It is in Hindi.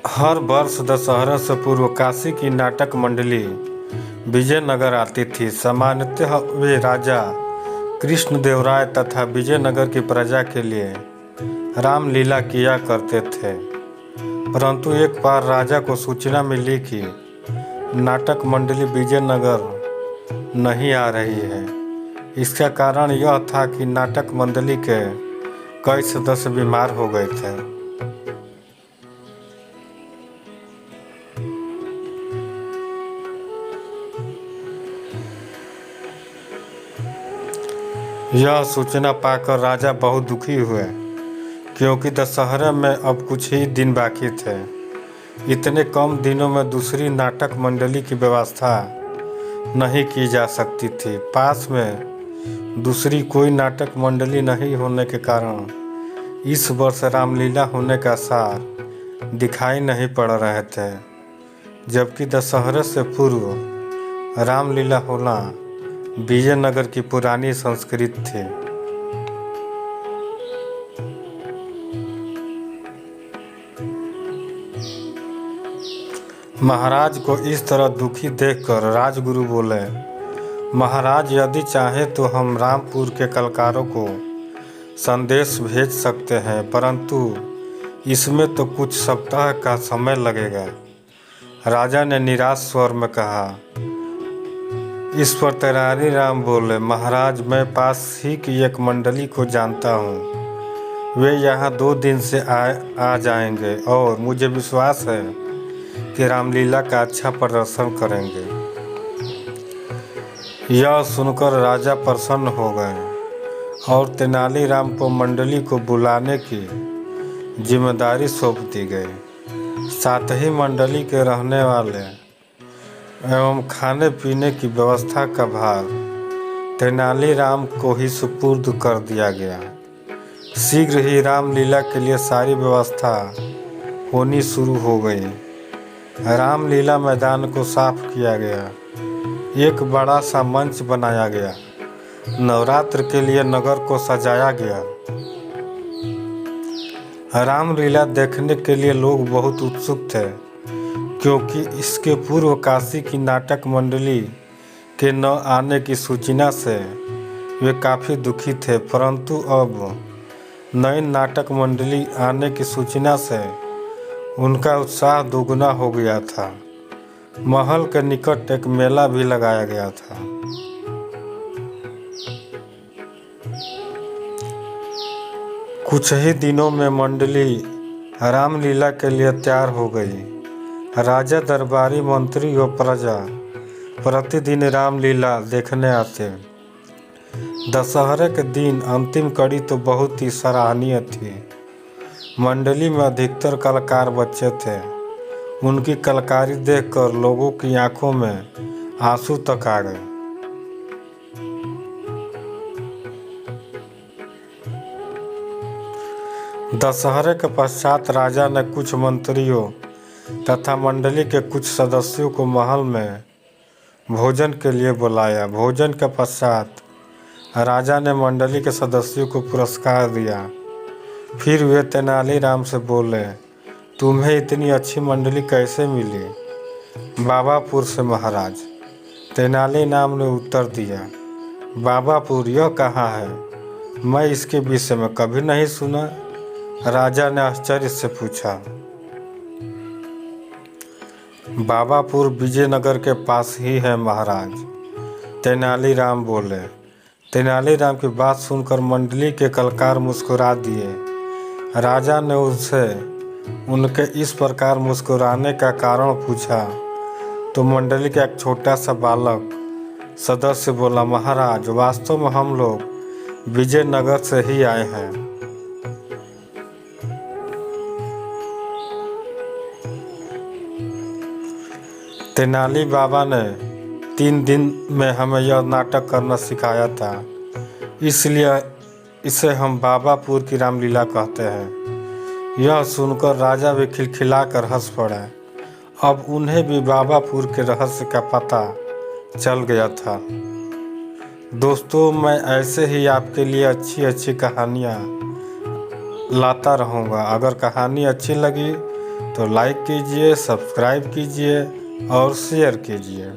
हर वर्ष दशहरा से पूर्व काशी की नाटक मंडली विजयनगर आती थी। सामान्यतः वे राजा कृष्णदेवराय तथा विजयनगर की प्रजा के लिए रामलीला किया करते थे। परंतु एक बार राजा को सूचना मिली कि नाटक मंडली विजयनगर नहीं आ रही है। इसका कारण यह था कि नाटक मंडली के कई सदस्य बीमार हो गए थे। यह सूचना पाकर राजा बहुत दुखी हुए, क्योंकि दशहरे में अब कुछ ही दिन बाकी थे। इतने कम दिनों में दूसरी नाटक मंडली की व्यवस्था नहीं की जा सकती थी। पास में दूसरी कोई नाटक मंडली नहीं होने के कारण इस वर्ष रामलीला होने का आसार दिखाई नहीं पड़ रहे थे, जबकि दशहरे से पूर्व रामलीला होना विजयनगर की पुरानी संस्कृति थी। महाराज को इस तरह दुखी देखकर राजगुरु बोले, महाराज, यदि चाहे तो हम रामपुर के कलाकारों को संदेश भेज सकते हैं, परंतु इसमें तो कुछ सप्ताह का समय लगेगा। राजा ने निराश स्वर में कहा। इस पर तेनालीराम बोले, महाराज, मैं पास ही की एक मंडली को जानता हूँ। वे यहाँ 2 दिन से आ जाएंगे और मुझे विश्वास है कि रामलीला का अच्छा प्रदर्शन करेंगे। यह सुनकर राजा प्रसन्न हो गए और तेनालीराम को मंडली को बुलाने की जिम्मेदारी सौंप दी गई। साथ ही मंडली के रहने वाले एवं खाने पीने की व्यवस्था का भार तेनालीराम को ही सुपुर्द कर दिया गया। शीघ्र ही रामलीला के लिए सारी व्यवस्था होनी शुरू हो गई। रामलीला मैदान को साफ किया गया, एक बड़ा सा मंच बनाया गया, नवरात्र के लिए नगर को सजाया गया। रामलीला देखने के लिए लोग बहुत उत्सुक थे, क्योंकि इसके पूर्व काशी की नाटक मंडली के न आने की सूचना से वे काफ़ी दुखी थे। परंतु अब नई नाटक मंडली आने की सूचना से उनका उत्साह दोगुना हो गया था। महल के निकट एक मेला भी लगाया गया था। कुछ ही दिनों में मंडली रामलीला के लिए तैयार हो गई। राजा, दरबारी, मंत्री और प्रजा प्रतिदिन रामलीला देखने आते। दशहरे के दिन अंतिम कड़ी तो बहुत ही सराहनीय थी। मंडली में अधिकतर कलाकार बच्चे थे। उनकी कलाकारी देखकर लोगों की आंखों में आंसू तक आ गए। दशहरे के पश्चात राजा ने कुछ मंत्रियों तथा मंडली के कुछ सदस्यों को महल में भोजन के लिए बुलाया। भोजन के पश्चात राजा ने मंडली के सदस्यों को पुरस्कार दिया। फिर वे तेनालीराम से बोले, तुम्हें इतनी अच्छी मंडली कैसे मिली? बाबापुर से महाराज, तेनालीराम ने उत्तर दिया। बाबापुर यह कहाँ है? मैं इसके विषय में कभी नहीं सुना। राजा ने आश्चर्य से पूछा। बाबापुर विजयनगर के पास ही है महाराज, तेनालीराम बोले। तेनालीराम की बात सुनकर मंडली के कलाकार मुस्कुरा दिए। राजा ने उससे उनके इस प्रकार मुस्कुराने का कारण पूछा तो मंडली का एक छोटा सा बालक सदस्य बोला, महाराज, वास्तव में हम लोग विजयनगर से ही आए हैं। तेनाली बाबा ने 3 दिन में हमें यह नाटक करना सिखाया था, इसलिए इसे हम बाबापुर की रामलीला कहते हैं। यह सुनकर राजा भी खिलखिलाकर हंस पड़े। अब उन्हें भी बाबापुर के रहस्य का पता चल गया था। दोस्तों, मैं ऐसे ही आपके लिए अच्छी अच्छी कहानियाँ लाता रहूँगा। अगर कहानी अच्छी लगी तो लाइक कीजिए, सब्सक्राइब कीजिए और शेयर कीजिए।